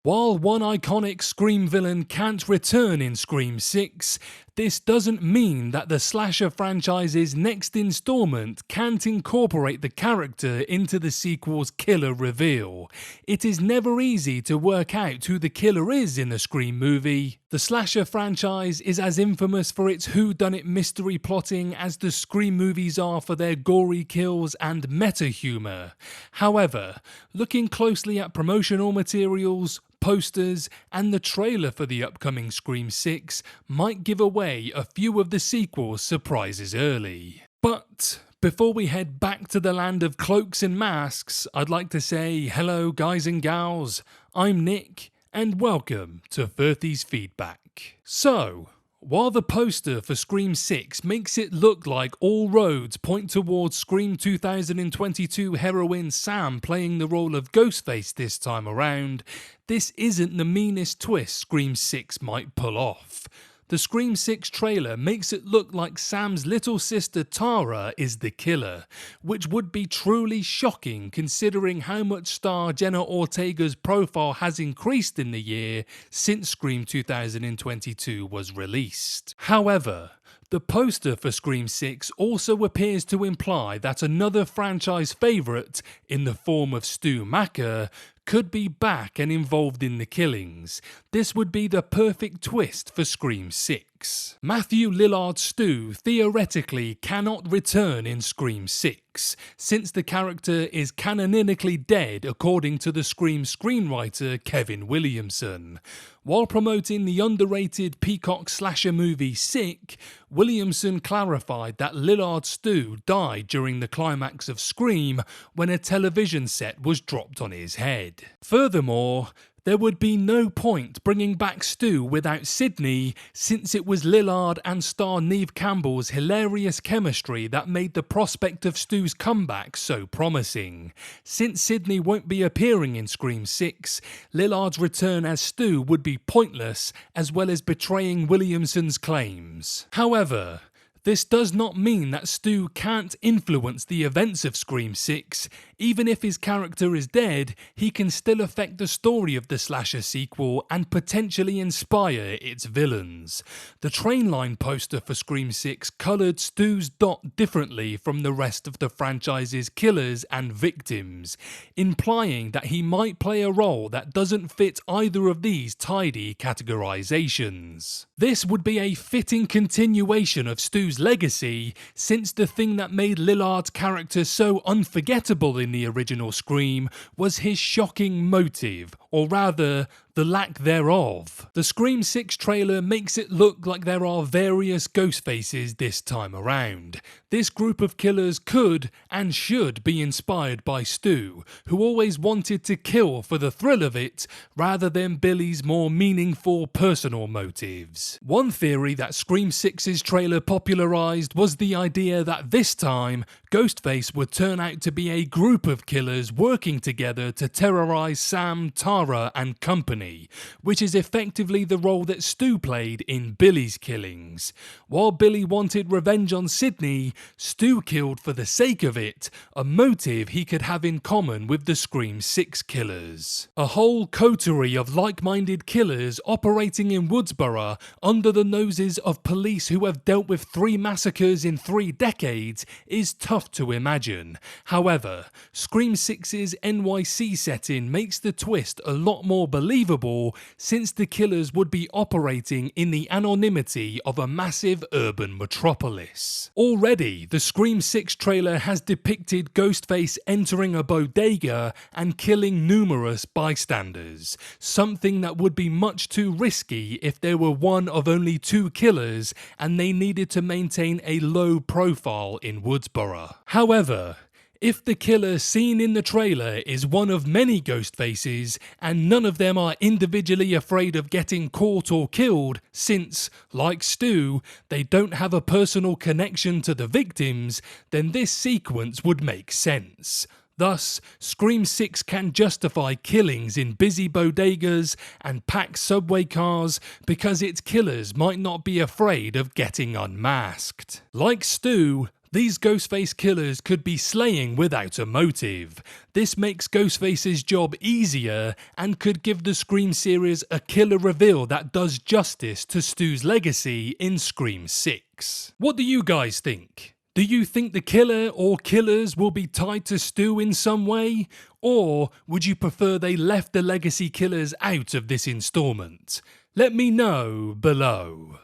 While one iconic Scream villain can't return in Scream 6, this doesn't mean that the slasher franchise's next installment can't incorporate the character into the sequel's killer reveal. It is never easy to work out who the killer is in a Scream movie. The slasher franchise is as infamous for its whodunit mystery plotting as the Scream movies are for their gory kills and meta-humor. However, looking closely at promotional materials, posters, and the trailer for the upcoming Scream 6 might give away a few of the sequel's surprises early. But before we head back to the land of cloaks and masks, I'd like to say hello guys and gals, I'm Nick, and welcome to Firthy's Feedback. So, while the poster for Scream 6 makes it look like all roads point towards Scream 2022 heroine Sam playing the role of Ghostface this time around, this isn't the meanest twist Scream 6 might pull off. The Scream 6 trailer makes it look like Sam's little sister Tara is the killer, which would be truly shocking considering how much star Jenna Ortega's profile has increased in the year since Scream 2022 was released. However, the poster for Scream 6 also appears to imply that another franchise favourite, in the form of Stu Macher, could be back and involved in the killings. This would be the perfect twist for Scream 6. Matthew Lillard's Stu theoretically cannot return in Scream 6, since the character is canonically dead according to the Scream screenwriter Kevin Williamson. While promoting the underrated Peacock slasher movie Sick, Williamson clarified that Lillard's Stu died during the climax of Scream when a television set was dropped on his head. Furthermore, there would be no point bringing back Stu without Sidney, since it was Lillard and star Neve Campbell's hilarious chemistry that made the prospect of Stu's comeback so promising. Since Sidney won't be appearing in Scream 6, Lillard's return as Stu would be pointless, as well as betraying Williamson's claims. However, this does not mean that Stu can't influence the events of Scream 6. Even if his character is dead, he can still affect the story of the slasher sequel and potentially inspire its villains. The Trainline poster for Scream 6 coloured Stu's dot differently from the rest of the franchise's killers and victims, implying that he might play a role that doesn't fit either of these tidy categorizations. This would be a fitting continuation of Stu's legacy, since the thing that made Lillard's character so unforgettable in the original Scream was his shocking motive, or rather, the lack thereof. The Scream 6 trailer makes it look like there are various Ghostfaces this time around. This group of killers could and should be inspired by Stu, who always wanted to kill for the thrill of it, rather than Billy's more meaningful personal motives. One theory that Scream 6's trailer popularised was the idea that this time, Ghostface would turn out to be a group of killers working together to terrorise Sam, Tara and company, which is effectively the role that Stu played in Billy's killings. While Billy wanted revenge on Sidney, Stu killed for the sake of it, a motive he could have in common with the Scream 6 killers. A whole coterie of like-minded killers operating in Woodsboro under the noses of police who have dealt with 3 massacres in 3 decades is tough to imagine. However, Scream 6's NYC setting makes the twist a lot more believable, since the killers would be operating in the anonymity of a massive urban metropolis. Already, the Scream 6 trailer has depicted Ghostface entering a bodega and killing numerous bystanders, something that would be much too risky if there were one of only 2 killers and they needed to maintain a low profile in Woodsboro. However, if the killer seen in the trailer is one of many Ghostfaces, and none of them are individually afraid of getting caught or killed, since, like Stu, they don't have a personal connection to the victims, then this sequence would make sense. Thus, Scream 6 can justify killings in busy bodegas and packed subway cars because its killers might not be afraid of getting unmasked. Like Stu, These Ghostface killers could be slaying without a motive. This makes Ghostface's job easier and could give the Scream series a killer reveal that does justice to Stu's legacy in Scream 6. What do you guys think? Do you think the killer or killers will be tied to Stu in some way? Or would you prefer they left the legacy killers out of this installment? Let me know below.